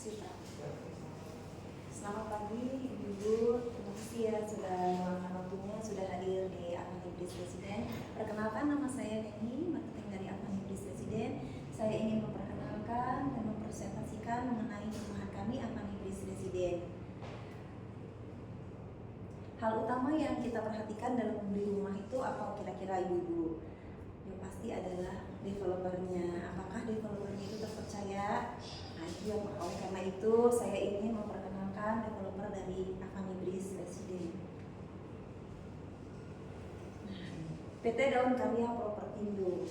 Sita. Selamat pagi Ibu-Ibu, terima kasih ya sudah meluangkan waktunya, sudah hadir di Advanibris Residen. Perkenalkan, nama saya Neni, marketing dari Advanibris Residen. Saya ingin memperkenalkan dan mempresentasikan mengenai perumahan kami Advanibris Residen. Hal utama yang kita perhatikan dalam membeli rumah itu apa kira-kira Ibu-Ibu? Yang pasti adalah developernya. Apakah developernya itu terpercaya? Nah, itu yang oleh karena itu saya ingin memperkenalkan developer dari Advanibris Residen. PT Daun Karya Propertindo.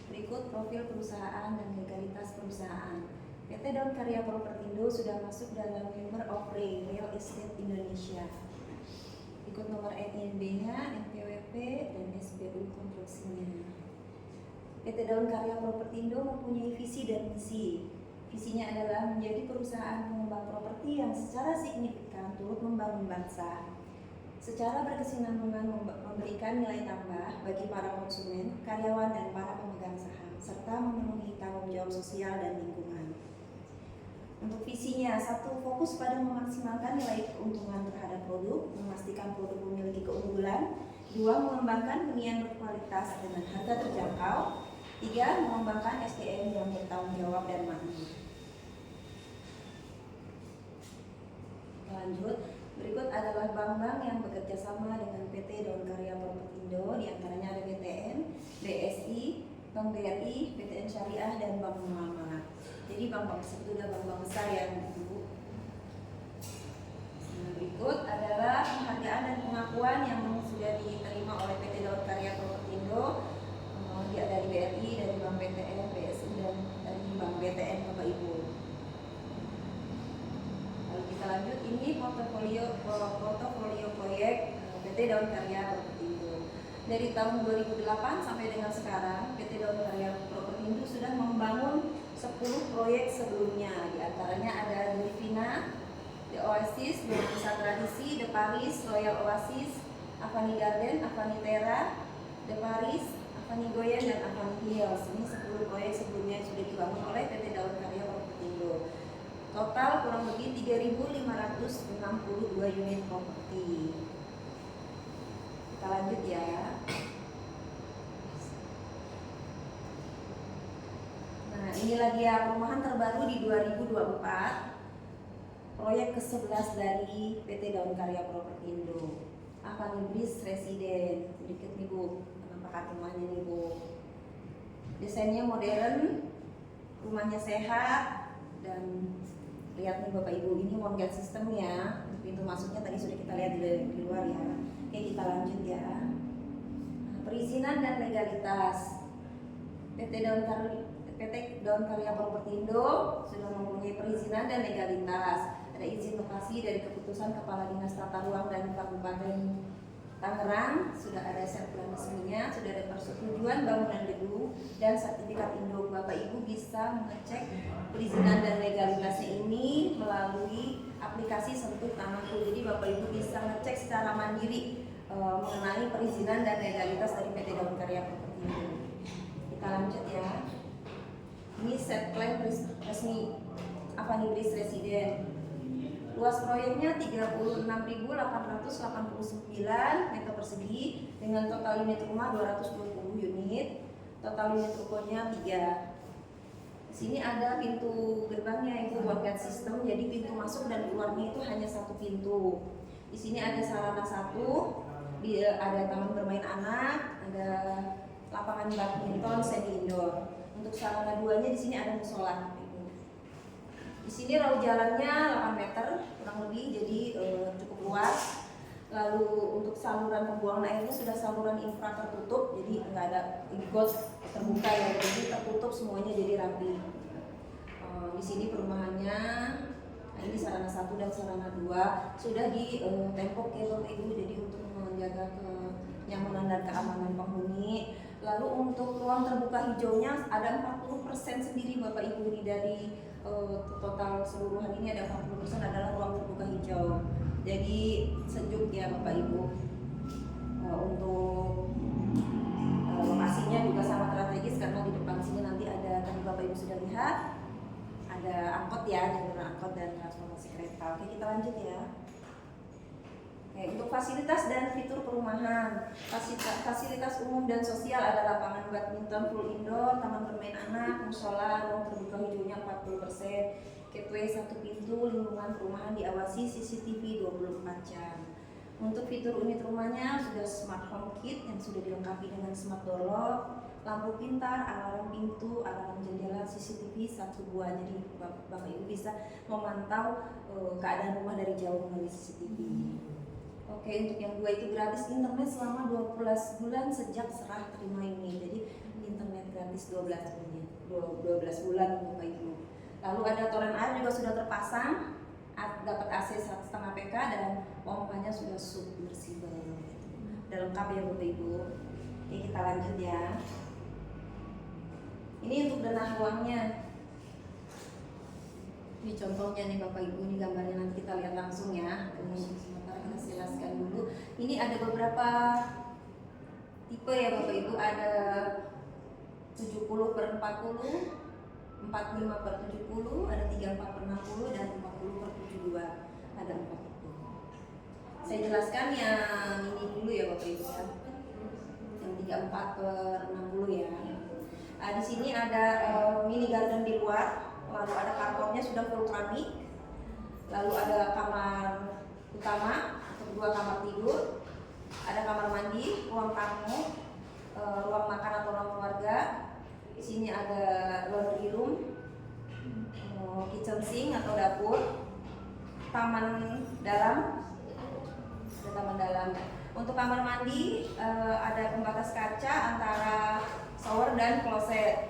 Berikut profil perusahaan dan legalitas perusahaan. PT Daun Karya Propertindo sudah masuk dalam Member of Real Estate Indonesia. Ikut nomor NINB-nya, NPWP, dan SBU konstruksinya. PT Daun Karya Propertindo mempunyai visi dan misi. Visinya adalah menjadi perusahaan pengembang properti yang secara signifikan turut membangun bangsa. Secara berkesinambungan memberikan nilai tambah bagi para konsumen, karyawan, dan para pemegang saham, serta memenuhi tanggung jawab sosial dan lingkungan. Untuk visinya, 1. Fokus pada memaksimalkan nilai keuntungan terhadap produk, memastikan produk memiliki keunggulan. 2. Mengembangkan hunian berkualitas dengan harga terjangkau. 3. Mengembangkan SDM yang bertanggung jawab dan makmur. Lanjut, berikut adalah bank-bank yang bekerja sama dengan PT Daun Karya Propertindo, diantaranya ada BTN, BSI, Bank BRI, BTN Syariah, dan Bank Muamalah. Jadi bank-bank tersebut adalah bank-bank besar yang Ibu. Berikut adalah penghargaan dan pengakuan yang sudah diterima oleh PT Daun Karya Propertindo, dia dari BRI, dari Bank BTN, BSI, dan dari Bank BTN Bapak Ibu. Lalu kita lanjut, ini portofolio proyek PT Daun Karya Propertindo. Dari tahun 2008 sampai dengan sekarang, PT Daun Karya Propertindo sudah membangun 10 proyek sebelumnya. Di antaranya ada Livina, The Oasis, Desa Tradisi, The Paris, Royal Oasis, Avani Garden, Avani Terra, The Paris, Avani Goyen, dan Avani Hills. Ini 10 proyek sebelumnya yang sudah dibangun oleh PT Daun Karya Propertindo. Total kurang lebih 3.562 unit properti. Kita lanjut ya. Nah, inilah dia perumahan terbaru di 2024. Proyek ke-11 dari PT Daun Karya Propertindo, Advanibris Residen. Sedikit nih Bu, penampakan rumahnya nih Bu. Desainnya modern, rumahnya sehat, dan lihat nih Bapak Ibu, ini one gate system ya. Pintu masuknya tadi sudah kita lihat di luar ya. Oke, kita lanjut ya. Nah, perizinan dan legalitas. PT Daun Karya Propertindo sudah mempunyai perizinan dan legalitas. Ada izin lokasi dari keputusan Kepala Dinas Tata Ruang dan Kabupaten Tangerang, sudah ada set plan resminya, sudah ada persetujuan bangunan gedung dan sertifikat induk. Bapak Ibu bisa mengecek perizinan dan legalitasnya ini melalui aplikasi Sentuh Tanahku. Jadi Bapak Ibu bisa ngecek secara mandiri mengenai perizinan dan legalitas dari PT Daun Karya Propertindo. Kita lanjut ya. Ini set plan resmi Advanibris Residen. Luas proyeknya 36.889 meter persegi dengan total unit rumah 220 unit. Total unit rukonya 3. Di sini ada pintu gerbangnya, itu one gate system. Jadi pintu masuk dan keluarnya itu hanya satu pintu. Di sini ada sarana 1, ada taman bermain anak, ada lapangan badminton semi indoor. Untuk sarana 2-nya di sini ada musola. Di sini raut jalannya 8 meter kurang lebih, jadi cukup luas. Lalu untuk saluran pembuangan airnya sudah saluran infra tertutup, jadi nggak ada got terbuka ya, jadi tertutup semuanya jadi rapi. Di sini perumahannya, nah ini sarana 1 dan sarana 2 sudah di tembok ya Bapak Ibu, jadi untuk menjaga kenyamanan dan keamanan penghuni. Lalu untuk ruang terbuka hijaunya ada 40% sendiri Bapak Ibu, ini dari total seluruhan ini ada 40% adalah ruang terbuka hijau. Jadi sejuk ya Bapak Ibu. Untuk lokasinya juga sangat strategis karena di depan sini nanti ada, tadi Bapak Ibu sudah lihat, ada angkot ya, jalur angkot dan transportasi kereta. Oke, kita lanjut ya. Oke, untuk fasilitas dan fitur perumahan, fasilitas umum dan sosial ada lapangan badminton full indoor, taman bermain anak, musola, ruang terbuka hijaunya 40%, gateway 1 pintu, lingkungan perumahan diawasi CCTV 24 jam. Untuk fitur unit rumahnya sudah smart home kit yang sudah dilengkapi dengan smart door lock, lampu pintar, alarm pintu, alarm jendela, CCTV 1 buah. Jadi Bapak Ibu bisa memantau keadaan rumah dari jauh melalui CCTV. Oke, untuk yang 2 itu gratis internet selama 12 bulan sejak serah terima ini. Jadi internet gratis 12 bulan Bapak Ibu. Lalu ada toren air juga sudah terpasang, dapat AC 1,5 PK dan pompanya sudah submersible. Udah lengkap ya Bapak Ibu. Oke, kita lanjut ya. Ini untuk denah ruangnya. Ini contohnya nih Bapak Ibu, ini gambarnya nanti kita lihat langsung ya. Ini sementara kita jelaskan dulu. Ini ada beberapa tipe ya Bapak Ibu, ada 70/40, 45/70, ada 34/60 dan 40/72. Ada 4 tipe. Saya jelaskan yang ini dulu ya Bapak Ibu ya. Yang 34/60 ya. Di sini ada mini garden di luar, lalu ada carportnya sudah full keramik, lalu ada kamar utama atau 2 kamar tidur, ada kamar mandi, ruang tamu, ruang makan atau ruang keluarga. Di sini ada laundry room, kitchen sink atau dapur, taman dalam, ada taman dalam. Untuk kamar mandi ada pembatas kaca antara shower dan kloset.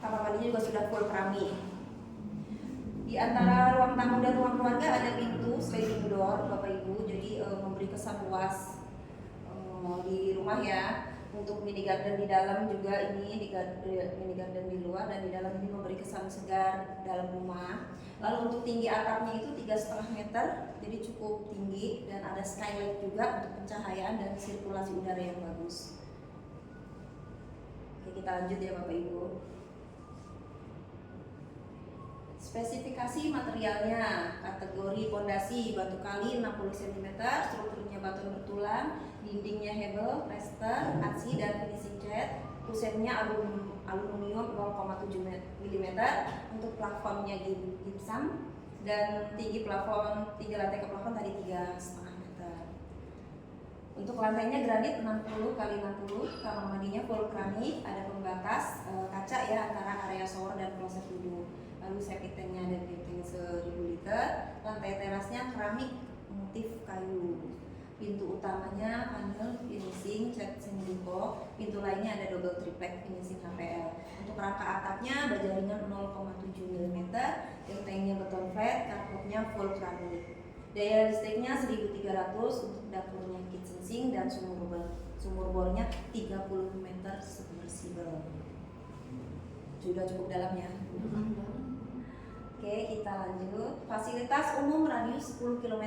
Kamar mandinya juga sudah full keramik. Di antara ruang tamu dan ruang keluarga ada pintu sliding door Bapak Ibu, jadi memberi kesan luas di rumah ya. Untuk mini garden di dalam juga ini mini garden di luar dan di dalam ini memberi kesan segar dalam rumah. Lalu untuk tinggi atapnya itu 3,5 meter, jadi cukup tinggi dan ada skylight juga untuk pencahayaan dan sirkulasi udara yang bagus. Oke, kita lanjut ya Bapak Ibu. Spesifikasi materialnya, kategori pondasi batu kali 60 cm, strukturnya batu bertulang, dindingnya hebel, plaster, arsi dan finishing cat, kusennya aluminium 0,7 mm, untuk plafonnya gypsum dan tinggi plafon, tinggi lantai ke plafon tadi 3,5 meter. Untuk lantainya granit 60 x 60, kamar mandinya full keramik, ada pembatas kaca ya antara area shower dan kloset duduk. Lalu septic tanknya ada tank 1000 liter, lantai terasnya keramik motif kayu. Pintu utamanya panel finishing cat Senduko, pintu lainnya ada double triplek finishing HPL. Untuk rangka atapnya baja ringan 0,7 mm, gentengnya beton flat, karpetnya full keramik. Daya listriknya 1300, untuk dapurnya kitchen sink dan sumur bornya 30 meter submersible. Sudah cukup dalam ya. Oke, kita lanjut. Fasilitas umum radius 10 km.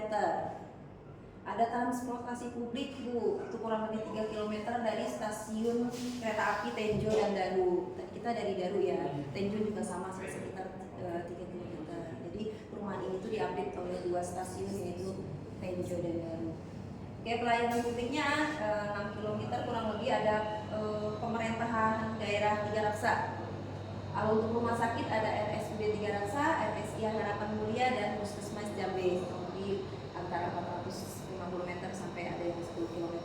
Ada transportasi publik Bu, itu kurang lebih 3 km dari stasiun kereta api Tenjo dan Daru. Kita dari Daru ya, Tenjo juga sama sekitar 3 km. Jadi perumahan ini tuh diupdate oleh 2 stasiun yaitu Tenjo dan Daru. Oke, pelayanan publiknya 6 km kurang lebih ada pemerintahan daerah Tiga Raksa. Lalu untuk rumah sakit ada RSUD Tiga Raksa, RSI Harapan Mulia dan Puskesmas Jambe, di antara 450 meter sampai ada yang 10 km.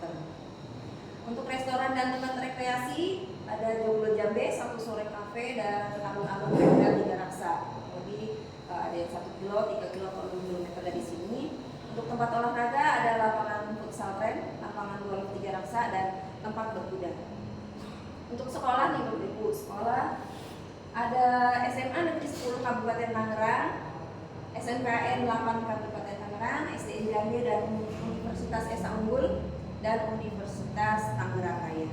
Untuk restoran dan tempat rekreasi ada Jomblo Jambe, Satu Sore Cafe dan alun-alun Pemda Tiga Raksa. Jadi ada yang 1 kilo, 3 kilo atau 6 km dari sini. Untuk tempat olahraga ada lapangan futsal tren, lapangan golf Tiga Raksa dan tempat berkuda. Untuk sekolah nih Ibu, sekolah ada SMA Negeri 10 Kabupaten Tangerang, SMKN 8 Kabupaten Tangerang, SDN Jambe dan Universitas Esa Unggul dan Universitas Tangerang Raya.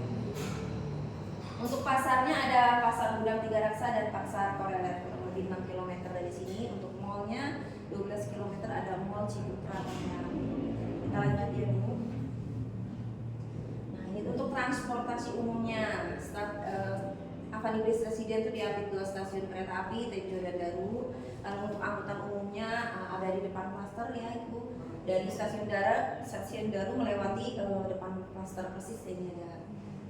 Untuk pasarnya ada Pasar Gudang Tiga Raksa dan Pasar Koreler, kurang lebih 6 km dari sini. Untuk mallnya 12 km ada Mall Ciputra Tangerang. Kita lanjut ya Bu. Nah ini untuk transportasi umumnya, Avani Base Residen itu diapit 2 stasiun kereta api, Tejo dan Daru. Lalu untuk angkutan umumnya ada di depan klaster ya Ibu. Dari stasiun Daru melewati depan klaster persis, ini ada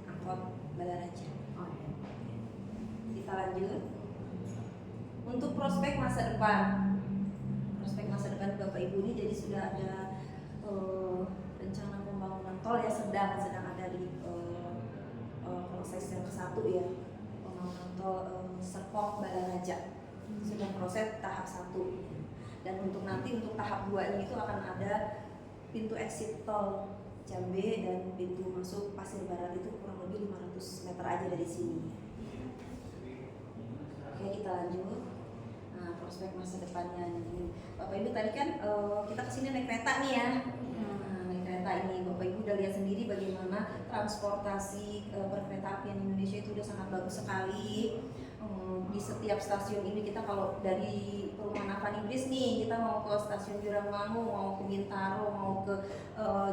angkot Balaraja. Kita lanjut. Untuk prospek masa depan. Prospek masa depan Bapak Ibu ini jadi sudah ada rencana pembangunan tol ya, sedang ada di proses yang ke-1 ya, pembangunan tol Serpong Balaraja sudah proses tahap 1. Dan untuk nanti untuk tahap 2 ini itu akan ada pintu exit tol Jambe dan pintu masuk Pasir Barat, itu kurang lebih 500 meter aja dari sini. Oke, kita lanjut. Nah, prospek masa depannya ini Bapak Ibu tadi kan kita kesini naik kereta nih ya. Naik kereta ini Bapak Ibu udah lihat sendiri bagaimana transportasi perkereta apian Indonesia itu udah sangat bagus sekali. Di setiap stasiun ini kita kalau dari perumahan Avani Base nih, kita mau ke stasiun Jurangmangu, mau ke Bintaro, mau ke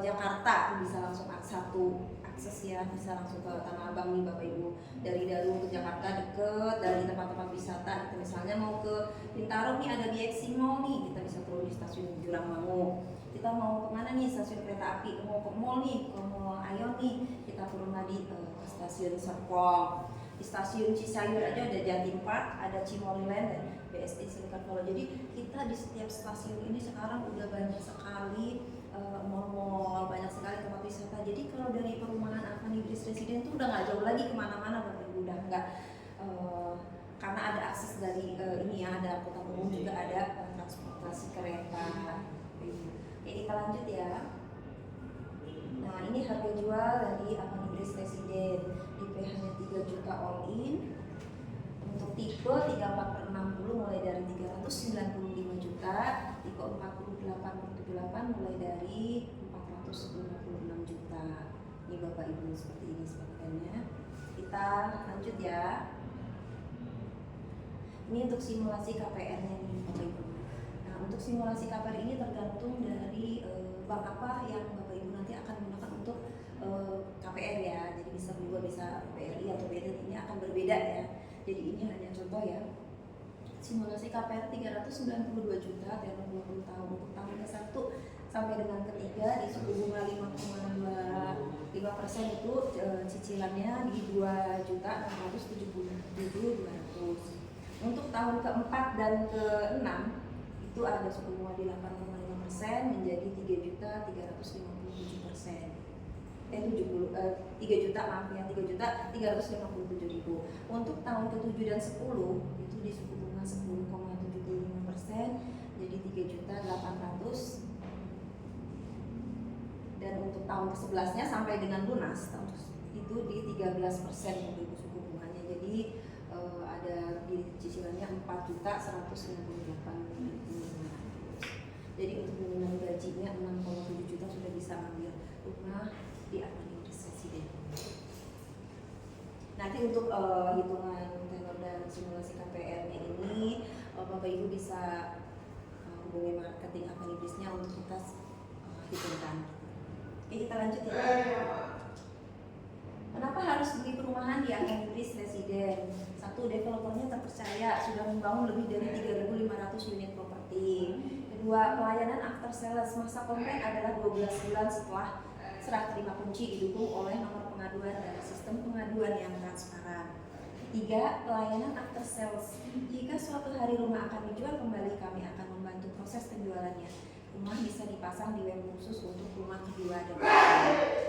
Jakarta itu bisa langsung akses ya, bisa langsung ke Tanah Abang nih Bapak Ibu. Dari Daru ke Jakarta deket, dari tempat-tempat wisata kita misalnya mau ke Bintaro nih ada BXC Mall nih, kita bisa turun di stasiun Jurangmangu. Kita mau kemana nih, stasiun kereta api, mau ke mall nih, ke Mall Ayon nih, kita turun lagi ke stasiun Serpong. Di stasiun Cisayur aja ada Jatim Park, ada Cimoryland dan BSD Silicon Valley. Jadi kita di setiap stasiun ini sekarang udah banyak sekali mall-mall, banyak sekali tempat wisata. Jadi kalau dari perumahan Avani Base Residen itu udah nggak jauh lagi kemana-mana Bapak Ibu, udah nggak karena ada akses dari ini ya, ada angkutan umum juga, ada transportasi kereta. Oke, kita lanjut ya. Nah, ini harga jual dari Avani Base Residen. DP-nya 3 juta all in. Untuk tipe 34/60 mulai dari 395 juta, tipe 48/78 mulai dari 496 juta. Ini Bapak Ibu seperti ini spesialnya. Kita lanjut ya. Ini untuk simulasi KPR-nya nih Bapak Ibu. Nah, untuk simulasi KPR ini tergantung dari bank apa yang Bapak Ibu nanti akan gunakan untuk KPR ya. Jadi bisa juga bisa BRI atau BRI, ini akan berbeda ya. Jadi ini hanya contoh ya. Simulasi KPR 392 juta tenor 20 tahun untuk tahun ke-1 sampai dengan ke-3 di suku bunga 5,25% itu cicilannya di 2.677.200. Untuk tahun ke-4 dan ke-6 itu ada suku bunga di 8,5% menjadi 3.357.000. 3 juta 3.357.000. Untuk tahun ke-7 dan 10 itu di suku bunga 10,75% jadi 3.800.000. Dan untuk tahun ke-11-nya sampai dengan lunas itu di 13% untuk suku bunganya. Jadi ada di cicilannya 4.198.500. Jadi untuk nominal gajinya 6,7 juta sudah bisa ambil rumah di Avani Base Residen. Nanti untuk hitungan tenor dan simulasi KPR-nya ini Bapak Ibu bisa hubungi marketing Avani Base-nya untuk kita hitungkan. Oke, kita lanjut ya. Kenapa harus beli perumahan di Avani Base Residen? Satu, developernya terpercaya, sudah membangun lebih dari 3.500 unit properti. Kedua, pelayanan after sales, masa kontrak adalah 12 bulan setelah serah terima kunci, didukung oleh nomor pengaduan dan sistem pengaduan yang transparan. Tiga, pelayanan after sales. Jika suatu hari rumah akan dijual kembali, kami akan membantu proses penjualannya. Rumah bisa dipasang di web khusus untuk rumah kedua dan ketiga.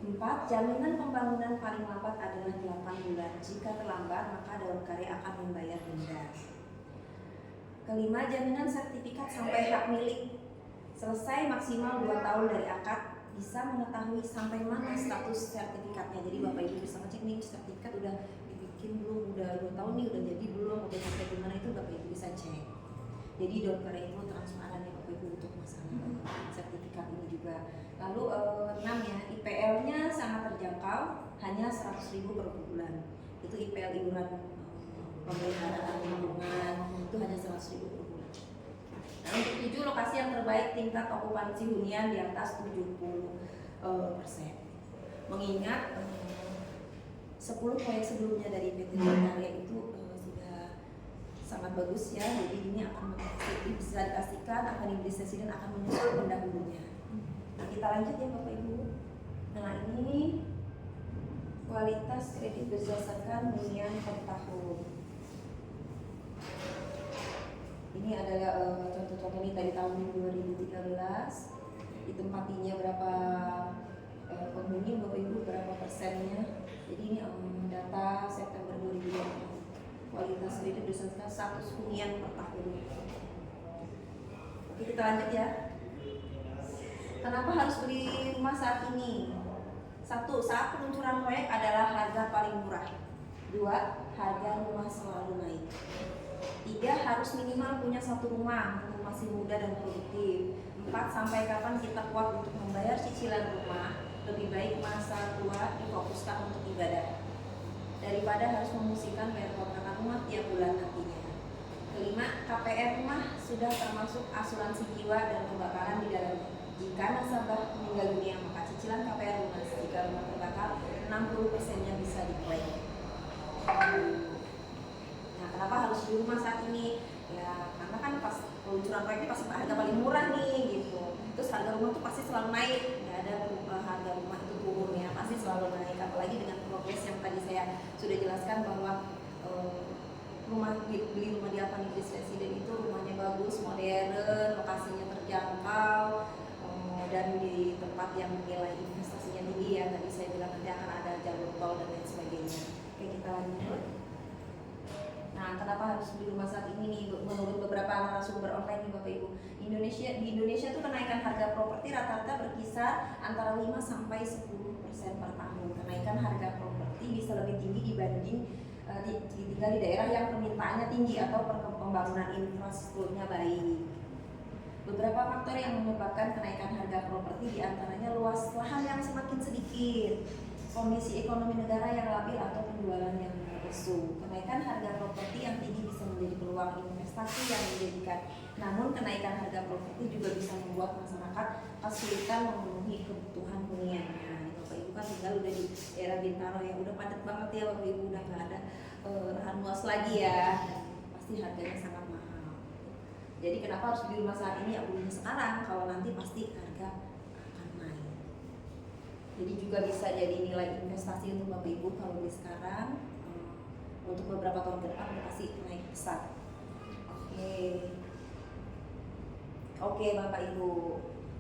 Empat, jaminan pembangunan paling lambat adalah 8 bulan. Jika terlambat, maka daun karya akan membayar denda. Kelima, jaminan sertifikat sampai hak milik. Selesai maksimal 2 tahun dari akad, bisa mengetahui sampai mana status sertifikatnya. Jadi Bapak Ibu bisa ngecek nih sertifikat udah dibikin belum, udah 2 tahun nih, udah jadi belum, udah sampai di mana, itu Bapak Ibu bisa cek. Jadi daun karya itu transparan ya Bapak Ibu untuk masalah sertifikat ini juga. Lalu 6 ya, IPL-nya sangat terjangkau, hanya 100.000 per bulan. Itu IPL iuran pemeliharaan lingkungan itu hanya 100.000 per bulan. Nah, untuk 7, lokasi yang terbaik tingkat okupansi hunian di atas 70%. Mengingat 10 proyek sebelumnya dari PT Karya itu sudah sangat bagus ya. Jadi ini akan bisa dipastikan akan diberi sesi dan akan menyusul pendahulunya. Nah, kita lanjut ya Bapak Ibu. Nah, ini kualitas kredit berdasarkan hunian per tahun. Ini adalah contoh-contoh ini dari tahun 2013. Ditempatinya berapa penghuni Bapak Ibu, berapa persennya. Jadi ini data September 2020. Kualitas kredit berdasarkan status hunian per tahun. Oke, kita lanjut ya. Kenapa harus beli rumah saat ini? 1. Saat peluncuran proyek adalah harga paling murah. 2. Harga rumah selalu naik. 3. Harus minimal punya 1 rumah untuk masih muda dan produktif. 4. Sampai kapan kita kuat untuk membayar cicilan rumah? Lebih baik masa tua difokuskan untuk ibadah daripada harus memusingkan bayar kontrakan rumah tiap bulan nantinya. 5. KPR rumah sudah termasuk asuransi jiwa dan kebakaran di dalamnya. Jika nasabah meninggal dunia, maka cicilan KPR rumah jika rumah terbakar 60%-nya bisa diklaim. Nah, kenapa harus di rumah saat ini? Ya, karena kan pas peluncuran proyek ini pasti harga paling murah nih gitu. Terus harga rumah tuh pasti selalu naik, nggak ada harga rumah itu turun ya, pasti selalu naik. Apalagi dengan progres yang tadi saya sudah jelaskan bahwa beli rumah di Avani Bliss Residence itu rumahnya bagus, modern, lokasinya terjangkau, dan di tempat yang nilai investasinya tinggi ya. Tadi saya bilang nanti akan ada jalur tol dan lain sebagainya. Oke, kita lanjut. Nah, kenapa harus beli rumah saat ini nih? Menurut beberapa narasumber online nih Bapak Ibu, di Indonesia tuh kenaikan harga properti rata-rata berkisar antara 5 sampai 10% per tahun. Kenaikan harga properti bisa lebih tinggi dibanding tinggal di daerah yang permintaannya tinggi atau pembangunan infrastrukturnya baik. Beberapa faktor yang menyebabkan kenaikan harga properti diantaranya luas lahan yang semakin sedikit, kondisi ekonomi negara yang labil atau penjualan yang lesu. Kenaikan harga properti yang tinggi bisa menjadi peluang investasi yang menjadikan. Namun kenaikan harga properti juga bisa membuat masyarakat kesulitan memenuhi kebutuhan huniannya. Bapak Ibu kan tinggal udah di daerah Bintaro yang udah padat banget ya Bapak Ibu, udah nggak ada lahan luas lagi ya, dan pasti harganya sangat mahal. Jadi kenapa harus beli rumah saat ini? Ya belinya sekarang, kalau nanti pasti harga akan naik. Jadi juga bisa jadi nilai investasi untuk Bapak Ibu kalau beli sekarang. Untuk beberapa tahun ke depan pasti naik besar. Oke Bapak Ibu,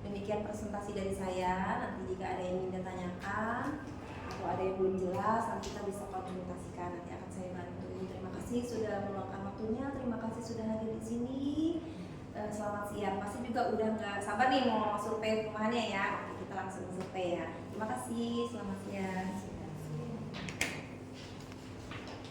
demikian presentasi dari saya. Nanti jika ada yang ingin ditanyakan atau ada yang belum jelas, nanti kita bisa konsultasikan. Nanti akan saya bantu. Terima kasih sudah meluangkan waktunya. Terima kasih sudah hadir di sini. Selamat siang. Pasti juga udah nggak sabar nih mau survei perumahannya ya. Oke, kita langsung survei ya. Terima kasih. Selamat siang.